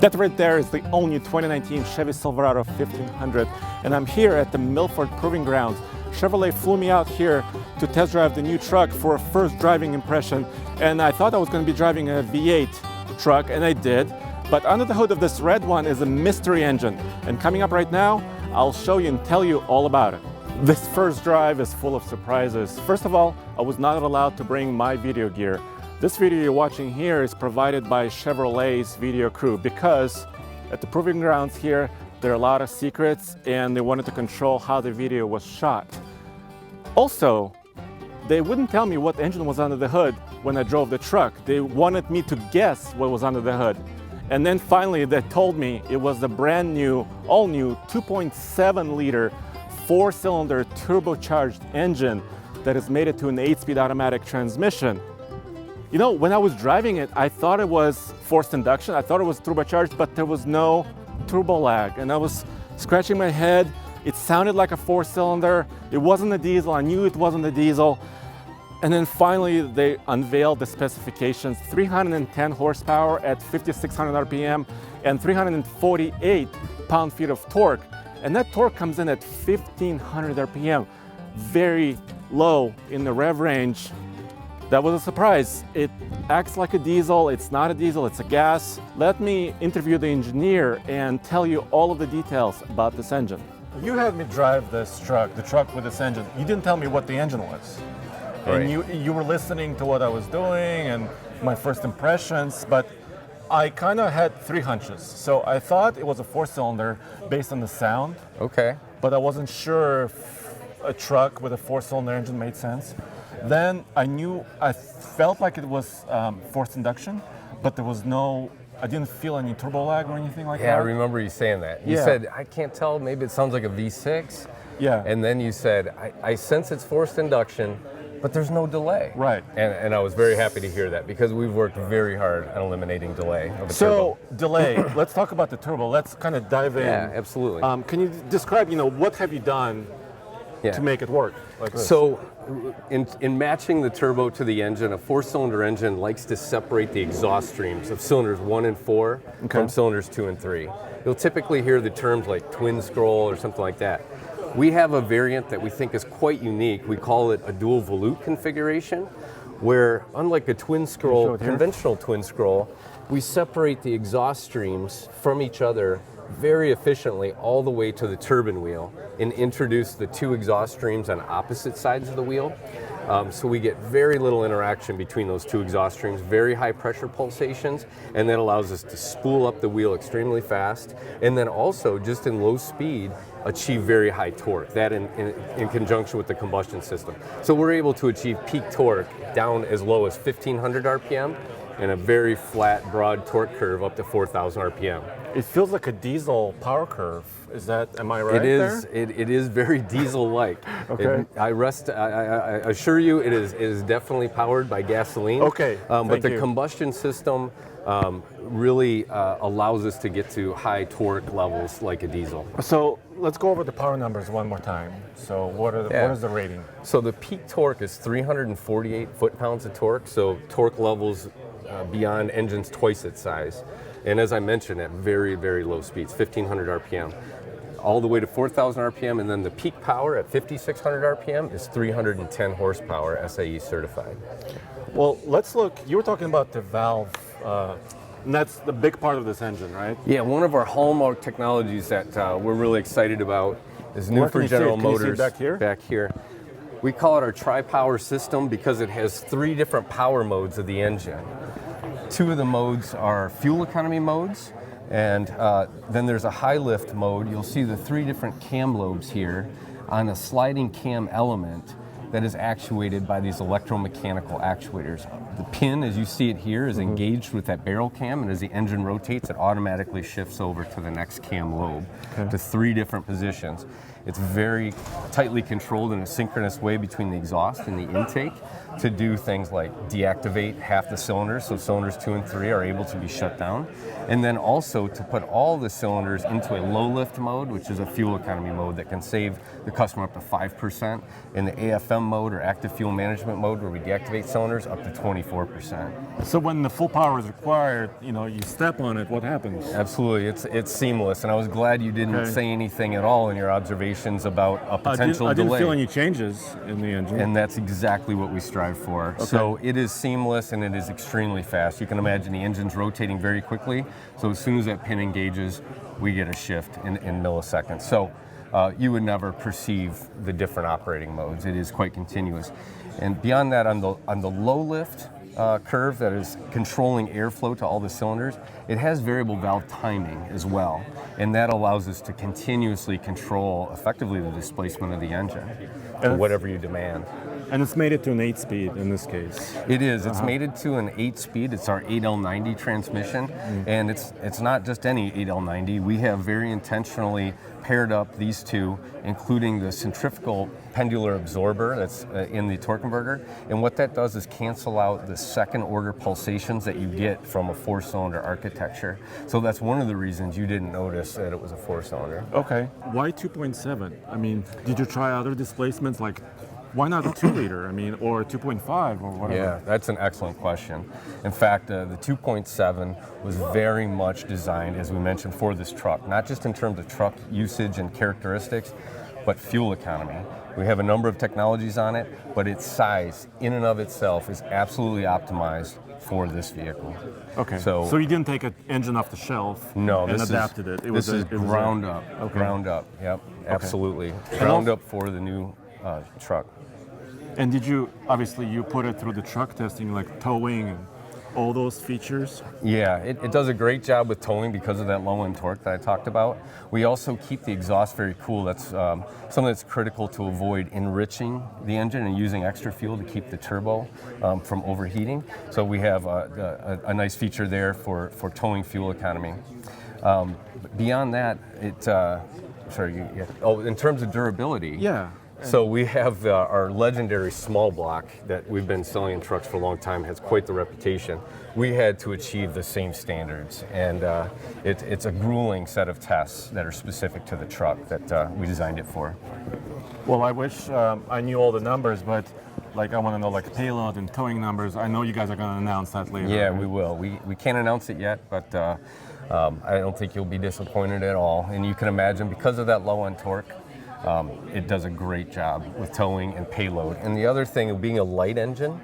That right there is the all-new 2019 Chevy Silverado 1500, and I'm here at the Milford Proving Grounds. Chevrolet flew me out here to test drive the new truck for a first driving impression, and I thought I was going to be driving a V8 truck, and I did. But under the hood of this red one is a mystery engine, and coming up right now, I'll show you and tell you all about it. This first drive is full of surprises. First of all, I was not allowed to bring my video gear. This video you're watching here is provided by Chevrolet's video crew because at the Proving Grounds here, there are a lot of secrets and they wanted to control how the video was shot. Also, they wouldn't tell me what engine was under the hood when I drove the truck. They wanted me to guess what was under the hood. And then finally they told me it was the brand new, all new 2.7 liter 4-cylinder turbocharged engine that has made it to an 8-speed automatic transmission. You know, when I was driving it, I thought it was forced induction. I thought it was turbocharged, but there was no turbo lag. And I was scratching my head. It sounded like a 4-cylinder. It wasn't a diesel. I knew it wasn't a diesel. And then finally, they unveiled the specifications: 310 horsepower at 5,600 RPM and 348 pound-feet of torque. And that torque comes in at 1,500 RPM, very low in the rev range. That was a surprise. It acts like a diesel. It's not a diesel, it's a gas. Let me interview the engineer and tell you all of the details about this engine. You had me drive this truck, the truck with this engine. You didn't tell me what the engine was. Right. And you were listening to what I was doing and my first impressions, but I kind of had three hunches. So I thought it was a 4-cylinder based on the sound. Okay. But I wasn't sure if a truck with a 4-cylinder engine made sense. Then I felt like it was forced induction, but there was I didn't feel any turbo lag or anything like that. Yeah, I remember you saying that. You Yeah. said, I can't tell, maybe it sounds like a V6. Yeah. And then you said, I sense it's forced induction, but there's no delay. Right. And I was very happy to hear that because we've worked very hard on eliminating delay of a So turbo. delay, let's talk about the turbo. Let's kind of dive in. Yeah, absolutely. Can you describe, what have you done to make it work like this? So in matching the turbo to the engine, a 4-cylinder engine likes to separate the exhaust streams of cylinders 1 and 4 from cylinders 2 and 3. You'll typically hear the terms like twin scroll or something like that. We have a variant that we think is quite unique. We call it a dual volute configuration, where unlike a twin scroll, conventional twin scroll, we separate the exhaust streams from each other very efficiently all the way to the turbine wheel and introduce the two exhaust streams on opposite sides of the wheel. So we get very little interaction between those two exhaust streams, very high pressure pulsations, and that allows us to spool up the wheel extremely fast, and then also just in low speed achieve very high torque, that in conjunction with the combustion system. So we're able to achieve peak torque down as low as 1,500 RPM and a very flat, broad torque curve up to 4,000 RPM. It feels like a diesel power curve. Am I right? It is. It is very diesel-like. Okay. I assure you, it is definitely powered by gasoline. Okay. But the combustion system really allows us to get to high torque levels like a diesel. So let's go over the power numbers one more time. So what is the rating? So the peak torque is 348 foot-pounds of torque. So torque levels beyond engines twice its size. And as I mentioned, at very, very low speeds, 1,500 RPM, all the way to 4,000 RPM, and then the peak power at 5,600 RPM is 310 horsepower, SAE certified. Well, let's look. You were talking about the valve, and that's the big part of this engine, right? Yeah, one of our hallmark technologies that we're really excited about is new for General Motors. Can you see it back here? We call it our tri-power system because it has 3 different power modes of the engine. 2 of the modes are fuel economy modes, and then there's a high lift mode. You'll see the 3 different cam lobes here on a sliding cam element that is actuated by these electromechanical actuators. The pin, as you see it here, is engaged with that barrel cam, and as the engine rotates, it automatically shifts over to the next cam lobe to 3 different positions. It's very tightly controlled in a synchronous way between the exhaust and the intake to do things like deactivate half the cylinders, so cylinders 2 and 3 are able to be shut down, and then also to put all the cylinders into a low lift mode, which is a fuel economy mode that can save the customer up to 5%, and the AFM AM mode or active fuel management mode, where we deactivate cylinders, up to 24%. So when the full power is required, you step on it, what happens? Absolutely, it's seamless, and I was glad you didn't say anything at all in your observations about a potential delay. I didn't feel any changes in the engine. And that's exactly what we strive for. Okay. So it is seamless and it is extremely fast. You can imagine the engine's rotating very quickly, so as soon as that pin engages, we get a shift in milliseconds. So you would never perceive the different operating modes. It is quite continuous. And beyond that, on the low lift curve that is controlling airflow to all the cylinders, it has variable valve timing as well. And that allows us to continuously control effectively the displacement of the engine to whatever you demand. And it's mated to an 8-speed in this case. It is. It's mated to an 8-speed. It's our 8L90 transmission, and it's not just any 8L90. We have very intentionally paired up these two, including the centrifugal pendular absorber that's in the torque converter. And what that does is cancel out the second-order pulsations that you get from a 4-cylinder architecture. So that's one of the reasons you didn't notice that it was a 4-cylinder. Okay. Why 2.7? I mean, did you try other displacements like? Why not a 2-liter? I mean, or 2.5 or whatever? Yeah, that's an excellent question. In fact, the 2.7 was very much designed, as we mentioned, for this truck, not just in terms of truck usage and characteristics, but fuel economy. We have a number of technologies on it, but its size, in and of itself, is absolutely optimized for this vehicle. Okay. So you didn't take an engine off the shelf and adapted it. This is ground up. Okay. Ground up. Yep. Absolutely. Ground up for the new truck. And did you, obviously you put it through the truck testing, like towing and all those features? Yeah, it does a great job with towing because of that low end torque that I talked about. We also keep the exhaust very cool. That's something that's critical to avoid enriching the engine and using extra fuel to keep the turbo from overheating. So we have a nice feature there for towing fuel economy. Beyond that, in terms of durability. Yeah. So we have our legendary small block that we've been selling in trucks for a long time, has quite the reputation. We had to achieve the same standards, and it's a grueling set of tests that are specific to the truck that we designed it for. Well, I wish I knew all the numbers, but I want to know payload and towing numbers. I know you guys are going to announce that later. Yeah, right? We will. We can't announce it yet, but I don't think you'll be disappointed at all. And you can imagine, because of that low end torque, it does a great job with towing and payload. And the other thing, being a light engine,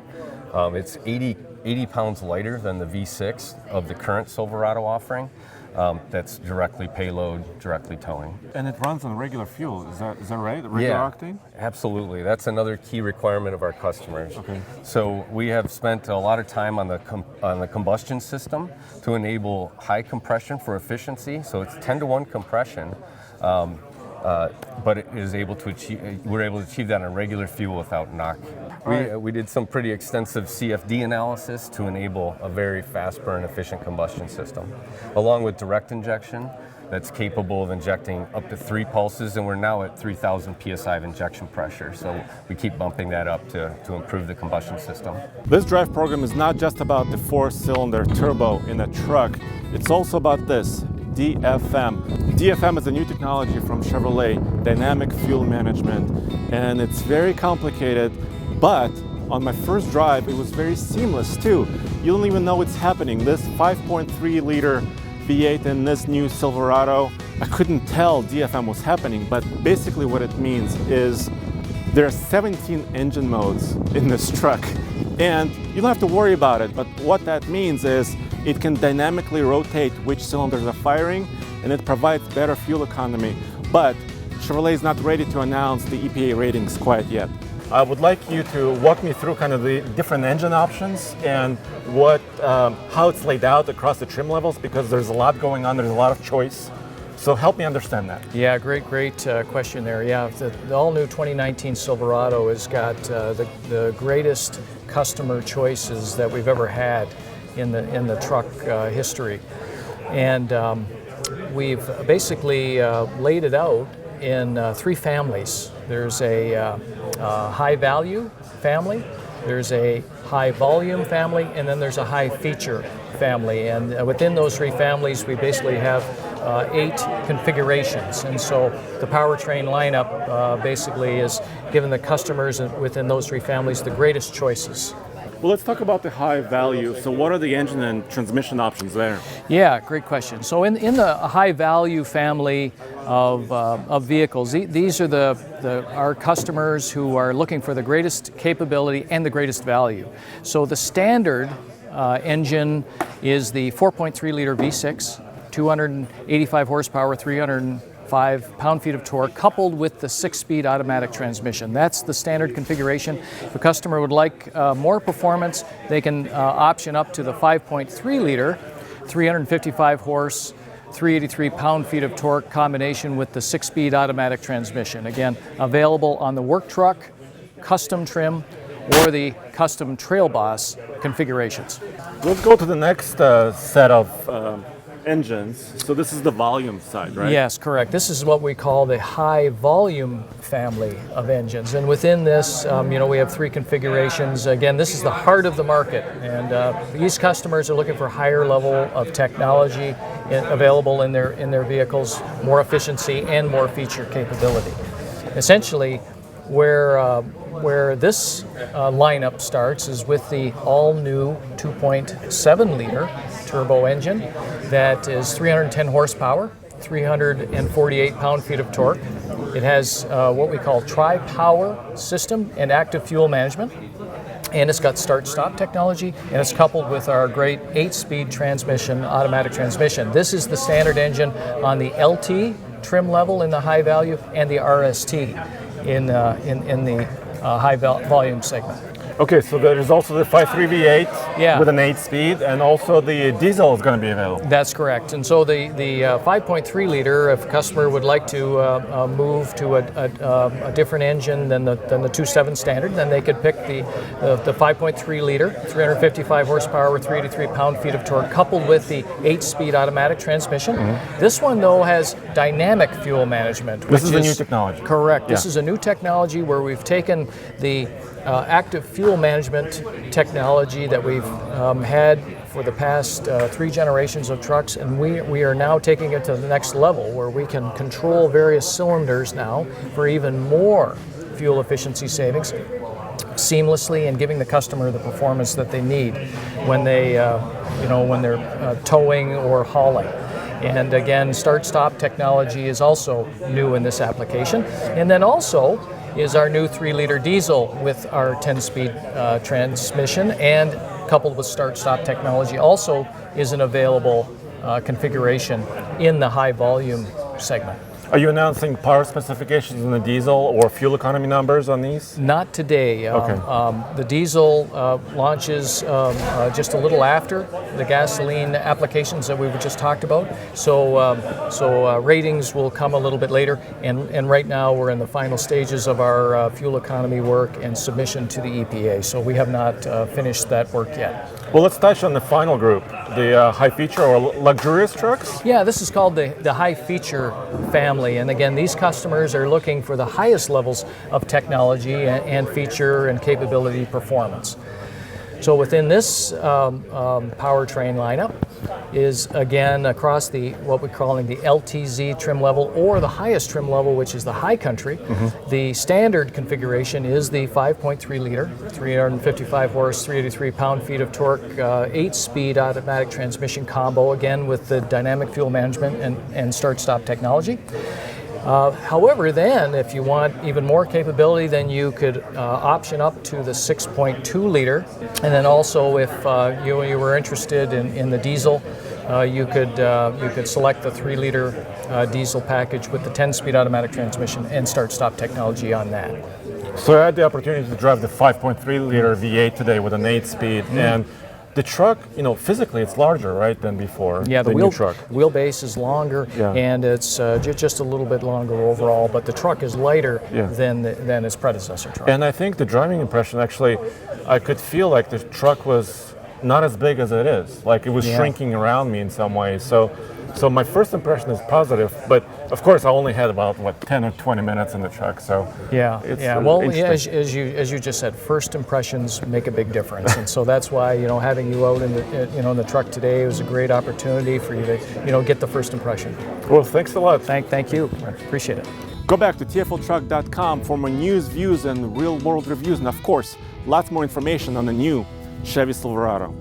it's 80 pounds lighter than the V6 of the current Silverado offering. That's directly payload, directly towing. And it runs on regular fuel, is that right? Regular octane? Absolutely. That's another key requirement of our customers. Okay. So we have spent a lot of time on the combustion system to enable high compression for efficiency. So it's 10-to-1 compression. But it is able to we're able to achieve that on regular fuel without knock. We did some pretty extensive CFD analysis to enable a very fast burn efficient combustion system, along with direct injection that's capable of injecting up to 3 pulses, and we're now at 3,000 psi of injection pressure. So we keep bumping that up to improve the combustion system. This drive program is not just about the 4-cylinder turbo in a truck, it's also about this. DFM. DFM is a new technology from Chevrolet, dynamic fuel management, and it's very complicated, but on my first drive it was very seamless too. You don't even know it's happening. This 5.3-liter V8 in this new Silverado, I couldn't tell DFM was happening, but basically what it means is there are 17 engine modes in this truck, and you don't have to worry about it, but what that means is it can dynamically rotate which cylinders are firing, and it provides better fuel economy. But Chevrolet is not ready to announce the EPA ratings quite yet. I would like you to walk me through kind of the different engine options and how it's laid out across the trim levels, because there's a lot going on, there's a lot of choice. So help me understand that. Yeah, great question there. Yeah, the all-new 2019 Silverado has got the greatest customer choices that we've ever had in the truck history, and we've basically laid it out in 3 families. There's a high value family, there's a high volume family, and then there's a high feature family. And within those 3 families, we basically have 8 configurations. And so the Powertrain Lineup basically is giving the customers within those 3 families the greatest choices. Well, let's talk about the high value. So what are the engine and transmission options there? Yeah, great question. So in the high value family of vehicles, these are our customers who are looking for the greatest capability and the greatest value. So the standard engine is the 4.3 liter V6, 285 horsepower, 305 pound-feet of torque, coupled with the 6-speed automatic transmission. That's the standard configuration. If a customer would like more performance, they can option up to the 5.3 liter, 355 horse, 383 pound-feet of torque combination with the 6-speed automatic transmission. Again, available on the work truck, custom trim, or the custom Trail Boss configurations. Let's go to the next set of engines. So this is the volume side, right? Yes, correct. This is what we call the high volume family of engines. And within this, we have 3 configurations. Again, this is the heart of the market. And these customers are looking for higher level of technology available in their vehicles, more efficiency and more feature capability. Essentially, where this lineup starts is with the all-new 2.7 liter turbo engine that is 310 horsepower, 348 pound-feet of torque. It has what we call tri-power system and active fuel management. And it's got start-stop technology, and it's coupled with our great 8-speed transmission, automatic transmission. This is the standard engine on the LT trim level in the high value and the RST in the high volume segment. Okay, so there's also the 5.3 V8 with an 8-speed, and also the diesel is going to be available. That's correct. And so the 5.3 liter, if a customer would like to move to a different engine than the 2.7 standard, then they could pick the 5.3 liter, 355 horsepower with 383 pound-feet of torque, coupled with the 8-speed automatic transmission. Mm-hmm. This one, though, has dynamic fuel management. This is a new technology. Correct. Yeah. This is a new technology where we've taken the active fuel management technology that we've had for the past 3 generations of trucks, and we are now taking it to the next level where we can control various cylinders now for even more fuel efficiency savings seamlessly and giving the customer the performance that they need when they're towing or hauling. And again, start-stop technology is also new in this application. And then also is our new 3-liter diesel with our 10-speed transmission, and coupled with start-stop technology also is an available configuration in the high-volume segment. Are you announcing power specifications on the diesel or fuel economy numbers on these? Not today. Okay. The diesel launches just a little after the gasoline applications that we just talked about. So ratings will come a little bit later. And right now we're in the final stages of our fuel economy work and submission to the EPA. So we have not finished that work yet. Well, let's touch on the final group, the high feature or luxurious trucks. Yeah, this is called the high feature family. And again, these customers are looking for the highest levels of technology and feature and capability performance. So within this powertrain lineup is again across what we're calling the LTZ trim level or the highest trim level, which is the high country. Mm-hmm. The standard configuration is the 5.3 liter, 355 horse, 383 pound-feet of torque, 8-speed automatic transmission combo, again with the dynamic fuel management and start-stop technology. However, then, if you want even more capability, then you could option up to the 6.2 liter. And then also, if you were interested in the diesel, you could select the 3-liter diesel package with the 10-speed automatic transmission and start-stop technology on that. So I had the opportunity to drive the 5.3 liter V8 today with an 8-speed, and the truck, physically it's larger, right, than before. Yeah, the new truck. Wheelbase is longer, and it's just a little bit longer overall, but the truck is lighter than its predecessor truck. And I think the driving impression, actually, I could feel like the truck was not as big as it is. Like it was shrinking around me in some ways. So So my first impression is positive, but of course I only had about 10 or 20 minutes in the truck. So yeah, it's, yeah. Well, interesting. as you just said, first impressions make a big difference, and so that's why having you out in the truck today was a great opportunity for you to get the first impression. Well, thanks a lot. Thank you. Appreciate it. Go back to tfltruck.com for more news, views, and real-world reviews, and of course, lots more information on the new Chevy Silverado.